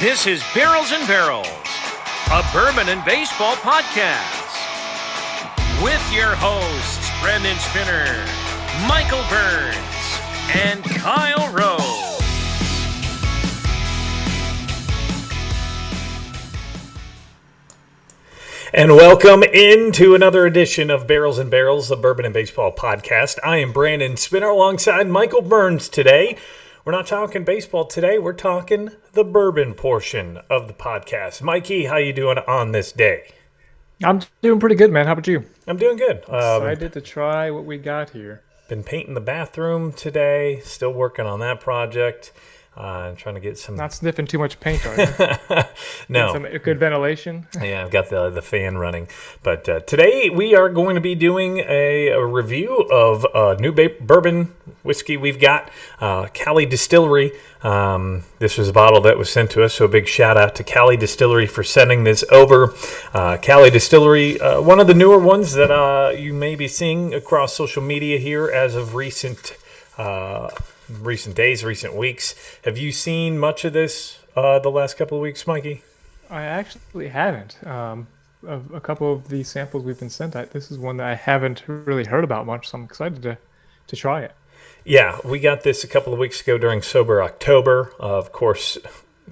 This is Barrels and Barrels, a bourbon and baseball podcast. With your hosts, Brendan Spinner, Michael Burns, and Kyle Rose. And welcome into another edition of Barrels and Barrels, the bourbon and baseball podcast. I am Brandon Spinner alongside Michael Burns today. We're not talking baseball today. We're talking the bourbon portion of the podcast. Mikey, how you doing on this day? I'm doing pretty good, man. How about you? I'm doing good. Excited to try what we got here. Been painting the bathroom today. Still working on that project. I'm trying to get some... Not sniffing too much paint, are you? No. Some good ventilation? Yeah, I've got the fan running. But today we are going to be doing a review of a new bourbon whiskey we've got, Cali Distillery. This was a bottle that was sent to us, so a big shout out to Cali Distillery for sending this over. Cali Distillery, one of the newer ones that you may be seeing across social media here as of recent days, recent weeks. Have you seen much of this the last couple of weeks, Mikey? I actually haven't. Of a couple of these samples we've been sent, this is one that I haven't really heard about much, so I'm excited to try it. Yeah, we got this a couple of weeks ago during Sober October. Of course,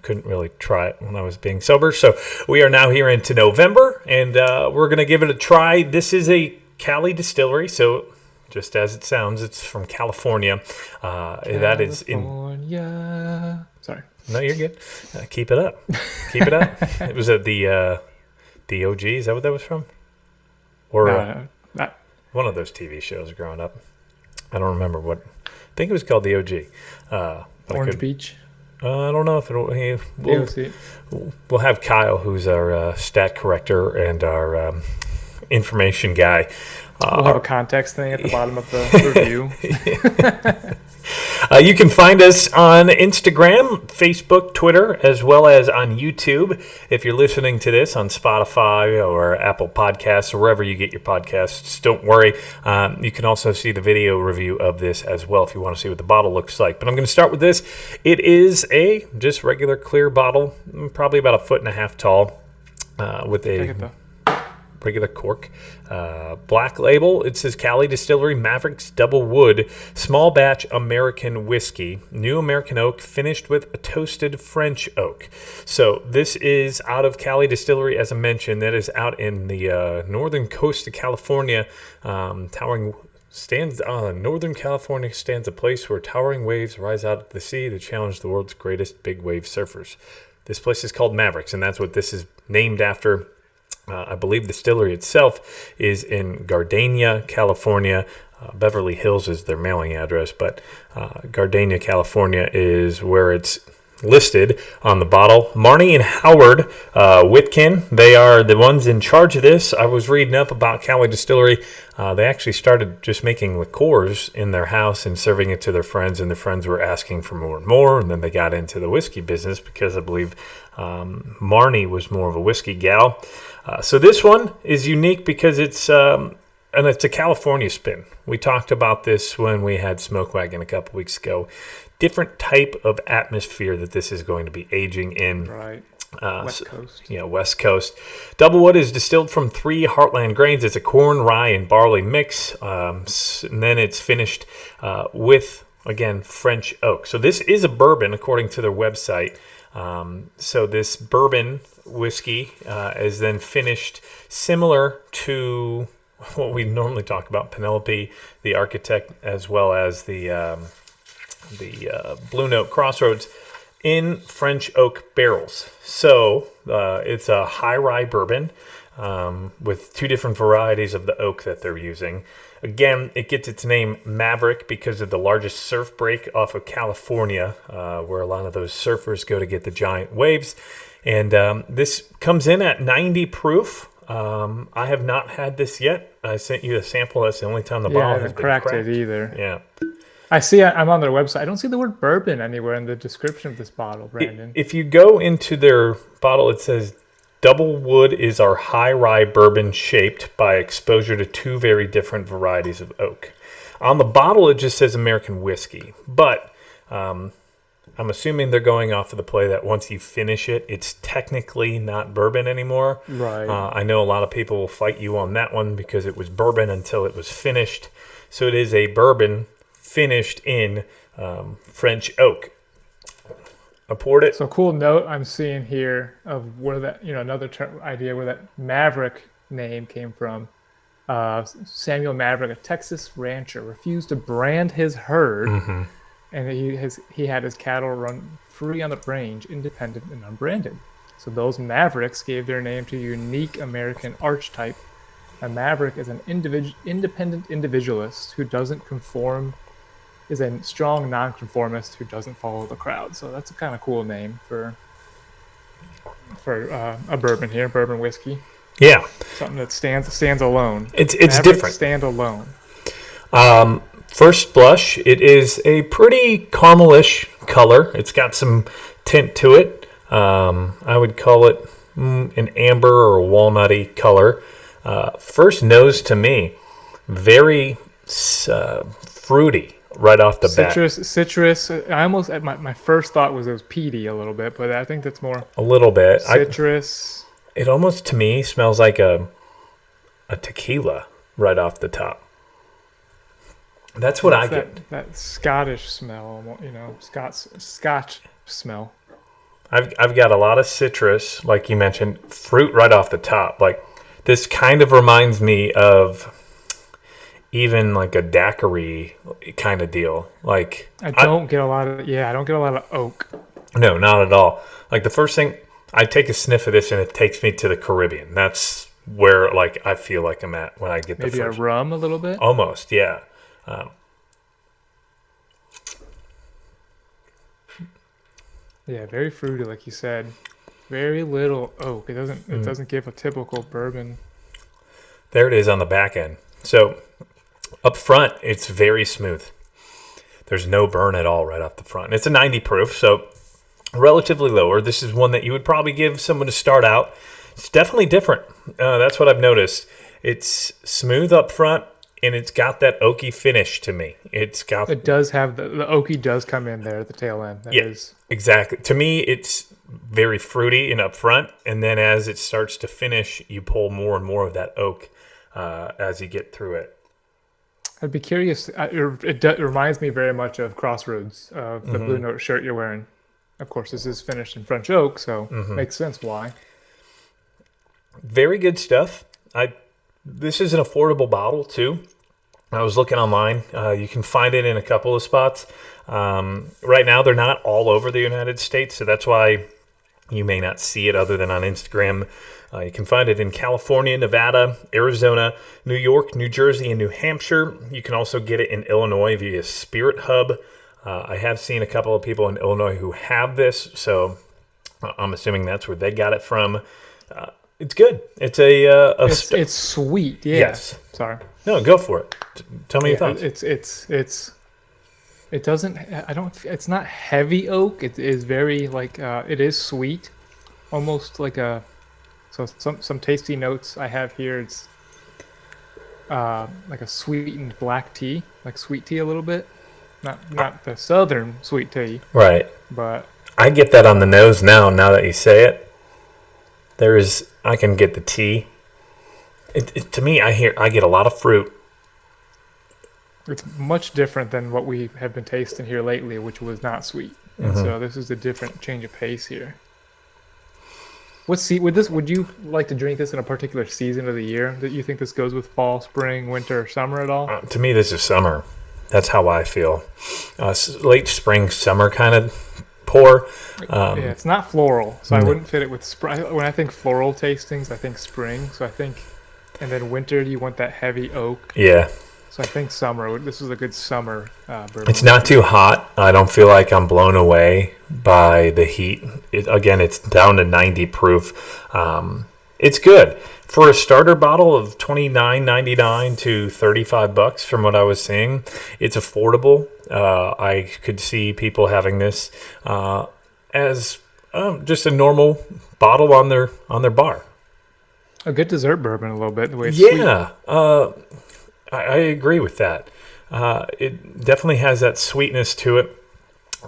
couldn't really try it when I was being sober, so we are now here into November, and we're going to give it a try. This is a Cali Distillery, so... just as it sounds, it's from California. That is in... California. Sorry. No, you're good. Keep it up. Keep it up. It was at the OG. Is that what that was from? Or one of those TV shows growing up. I don't remember what. I think it was called the OG. Orange Beach. I don't know if we'll have Kyle, who's our stat corrector and our information guy. We'll have a context thing at the bottom of the review. You can find us on Instagram, Facebook, Twitter, as well as on YouTube. If you're listening to this on Spotify or Apple Podcasts or wherever you get your podcasts, don't worry. You can also see the video review of this as well if you want to see what the bottle looks like. But I'm going to start with this. It is a just regular clear bottle, probably about 1.5 feet tall, with a... regular cork. Black label, it says Cali Distillery Mavericks Doublewood Small Batch American Whiskey, New American Oak, finished with a toasted French oak. So this is out of Cali Distillery, as I mentioned. That is out in the northern coast of California. Northern California stands a place where towering waves rise out of the sea to challenge the world's greatest big wave surfers. This place is called Mavericks, and that's what this is named after. I believe the distillery itself is in Gardenia, California. Beverly Hills is their mailing address, but Gardenia, California is where it's listed on the bottle. Marnie and Howard Whitkin, they are the ones in charge of this. I was reading up about Cali Distillery. They actually started just making liqueurs in their house and serving it to their friends, and their friends were asking for more and more, and then they got into the whiskey business because I believe Marnie was more of a whiskey gal. So this one is unique because it's a California spin. We talked about this when we had Smoke Wagon a couple weeks ago. Different type of atmosphere that this is going to be aging in. Right. West Coast. Yeah, West Coast. Doublewood is distilled from 3 Heartland grains. It's a corn, rye, and barley mix. And then it's finished with, again, French oak. So this is a bourbon, according to their website. So this bourbon whiskey is then finished similar to what we normally talk about, Penelope, the Architect, as well as the Blue Note Crossroads, in French oak barrels. So it's a high rye bourbon with 2 different varieties of the oak that they're using. Again, it gets its name Maverick because of the largest surf break off of California, where a lot of those surfers go to get the giant waves. And this comes in at 90 proof. I have not had this yet. I sent you a sample. That's the only time the bottle has been cracked. It either. Yeah. I see. I'm on their website. I don't see the word bourbon anywhere in the description of this bottle, Brandon. If you go into their bottle, it says Doublewood is our high rye bourbon shaped by exposure to 2 very different varieties of oak. On the bottle, it just says American whiskey, but I'm assuming they're going off of the play that once you finish it, it's technically not bourbon anymore. Right. I know a lot of people will fight you on that one because it was bourbon until it was finished. So it is a bourbon finished in French oak. I poured it. So cool note I'm seeing here of where that, another idea where that Maverick name came from. Samuel Maverick, a Texas rancher, refused to brand his herd, and he had his cattle run free on the range, independent and unbranded. So those Mavericks gave their name to a unique American archetype. A Maverick is an independent individualist who doesn't conform, is a strong nonconformist who doesn't follow the crowd. So that's a kind of cool name for a bourbon here, bourbon whiskey. Yeah. Something that stands alone. It's Maverick different. Stand alone. First blush, it is a pretty caramelish color. It's got some tint to it. I would call it an amber or walnutty color. First nose to me, very fruity right off the bat. Citrus. I almost, my first thought was it was peaty a little bit, but I think that's more a little bit. Citrus. It almost to me smells like a tequila right off the top. That's what I get. That Scottish smell, Scotch smell. I've got a lot of citrus, like you mentioned, fruit right off the top. Like this kind of reminds me of even like a daiquiri kind of deal. Like I don't get a lot of oak. No, not at all. Like the first thing, I take a sniff of this and it takes me to the Caribbean. That's where like I feel like I'm at when I get maybe the first. A rum a little bit. Almost, yeah. Yeah, very fruity, like you said. Very little oak. It doesn't give a typical bourbon. There it is on the back end. So up front, it's very smooth. There's no burn at all right off the front. It's a 90 proof, so relatively lower. This is one that you would probably give someone to start out. It's definitely different. That's what I've noticed. It's smooth up front, and it's got that oaky finish to me. It does have the oaky does come in there at the tail end. That is exactly. To me, it's very fruity and up front, and then as it starts to finish, you pull more and more of that oak as you get through it. I'd be curious. It reminds me very much of Crossroads, the Blue Note shirt you're wearing. Of course, this is finished in French oak, so makes sense why. Very good stuff. This is an affordable bottle, too. I was looking online. You can find it in a couple of spots. Right now, they're not all over the United States, so that's why you may not see it other than on Instagram. You can find it in California, Nevada, Arizona, New York, New Jersey, and New Hampshire. You can also get it in Illinois via Spirit Hub. I have seen a couple of people in Illinois who have this, so I'm assuming that's where they got it from. It's good. It's it's sweet. Yeah. Yes. Sorry. No, go for it. Tell me your thoughts. It doesn't. I don't. It's not heavy oak. It is very like. It is sweet, almost like a. So some tasty notes I have here. It's like a sweetened black tea, like sweet tea a little bit. Not the southern sweet tea. Right. But I get that on the nose now that you say it. I can get the tea. To me, I get a lot of fruit. It's much different than what we have been tasting here lately, which was not sweet. And so this is a different change of pace here. Would you like to drink this in a particular season of the year? Do you think this goes with fall, spring, winter, summer at all? To me, this is summer. That's how I feel. Late spring, summer kind of pour. It's not floral, so I wouldn't fit it with spring. When I think floral tastings, I think spring. So I think, and then winter, you want that heavy oak. Yeah. So I think summer. This is a good summer bourbon. It's not too hot. I don't feel like I'm blown away by the heat. It's down to 90 proof. It's good for a starter bottle of $29.99 to $35 from what I was seeing. It's affordable. I could see people having this as just a normal bottle on their bar. A good dessert bourbon, a little bit the way it's sweet. I agree with that. It definitely has that sweetness to it.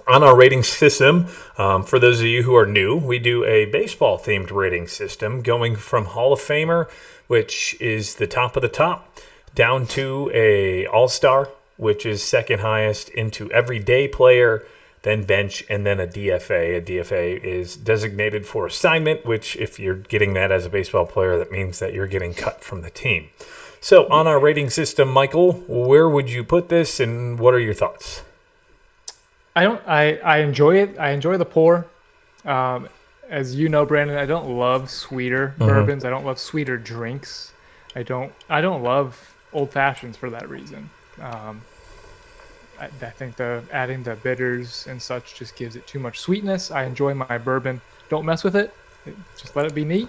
On our rating system, for those of you who are new, we do a baseball-themed rating system going from Hall of Famer, which is the top of the top, down to a All-Star, which is second highest, into everyday player, then bench, and then a DFA. A DFA is designated for assignment, which if you're getting that as a baseball player, that means that you're getting cut from the team. So on our rating system, Michael, where would you put this, and what are your thoughts? I enjoy it. I enjoy the pour. As you know, Brandon, I don't love sweeter bourbons. I don't love sweeter drinks. I don't love old fashions for that reason. I think adding the bitters and such just gives it too much sweetness. I enjoy my bourbon. Don't mess with it. Just let it be neat.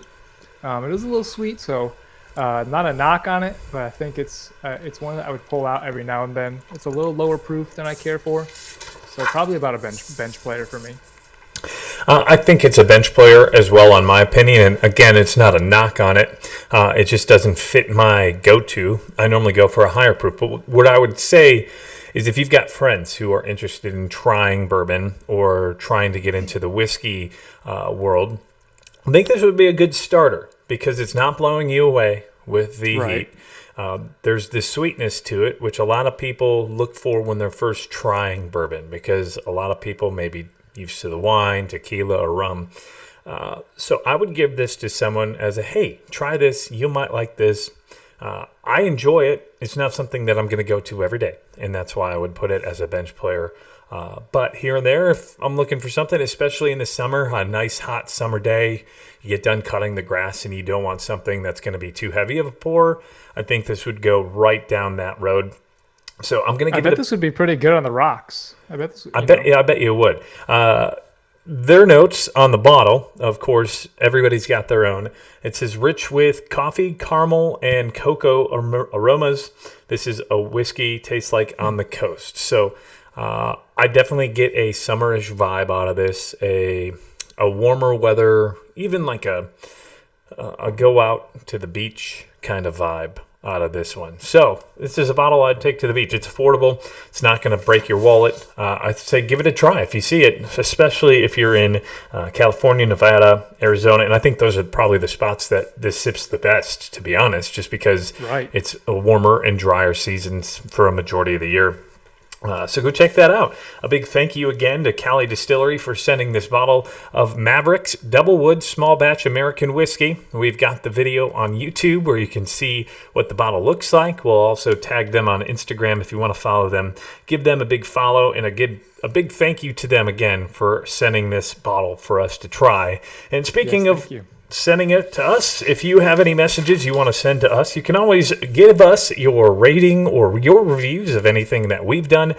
It is a little sweet, so not a knock on it, but I think it's one that I would pull out every now and then. It's a little lower proof than I care for, so probably about a bench player for me. I think it's a bench player as well, in my opinion. And again, it's not a knock on it. It just doesn't fit my go-to. I normally go for a higher proof. But what I would say is if you've got friends who are interested in trying bourbon or trying to get into the whiskey world, I think this would be a good starter because it's not blowing you away with the heat. There's this sweetness to it, which a lot of people look for when they're first trying bourbon because a lot of people may be used to the wine, tequila, or rum. So I would give this to someone as a, hey, try this. You might like this. I enjoy it. It's not something that I'm going to go to every day, and that's why I would put it as a bench player. But here and there, if I'm looking for something, especially in the summer, a nice hot summer day, you get done cutting the grass and you don't want something that's going to be too heavy of a pour, I think this would go right down that road. So I'm going to give it. I bet this would be pretty good on the rocks. I bet you would. Their notes on the bottle, of course, everybody's got their own. It says rich with coffee, caramel, and cocoa aromas. This is a whiskey tastes like on the coast. So I definitely get a summerish vibe out of this, a warmer weather, even like a go out to the beach kind of vibe out of this one. So this is a bottle I'd take to the beach. It's affordable. It's not going to break your wallet. I'd say give it a try if you see it, especially if you're in California, Nevada, Arizona. And I think those are probably the spots that this sips the best, to be honest, just because it's a warmer and drier seasons for a majority of the year. So go check that out. A big thank you again to Cali Distillery for sending this bottle of Maverick's Doublewood Small Batch American Whiskey. We've got the video on YouTube where you can see what the bottle looks like. We'll also tag them on Instagram if you want to follow them. Give them a big follow and a big thank you to them again for sending this bottle for us to try. And speaking of sending it to us, if you have any messages you want to send to us, you can always give us your rating or your reviews of anything that we've done.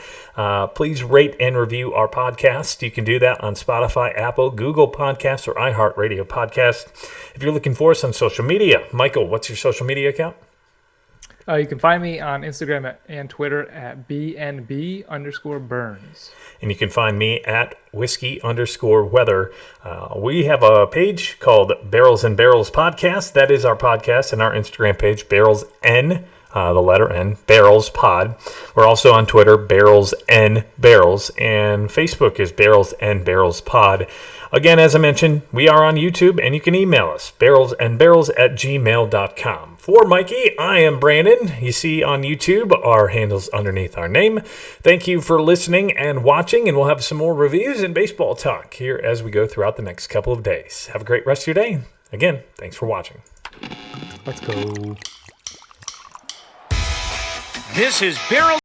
Please rate and review our podcast. You can do that on Spotify, Apple, Google Podcasts, or iHeartRadio Podcasts. If you're looking for us on social media, Michael, what's your social media account? You can find me on Instagram and Twitter at BNB_Burns. And you can find me at whiskey_weather. We have a page called Barrels and Barrels Podcast. That is our podcast, and our Instagram page, Barrels N, the letter N, Barrels Pod. We're also on Twitter, Barrels N Barrels, and Facebook is Barrels N Barrels Pod. Again, as I mentioned, we are on YouTube, and you can email us, barrelsandbarrels@gmail.com. For Mikey, I am Brandon. You see on YouTube our handles underneath our name. Thank you for listening and watching, and we'll have some more reviews and baseball talk here as we go throughout the next couple of days. Have a great rest of your day. Again, thanks for watching. Let's go. This is Barrel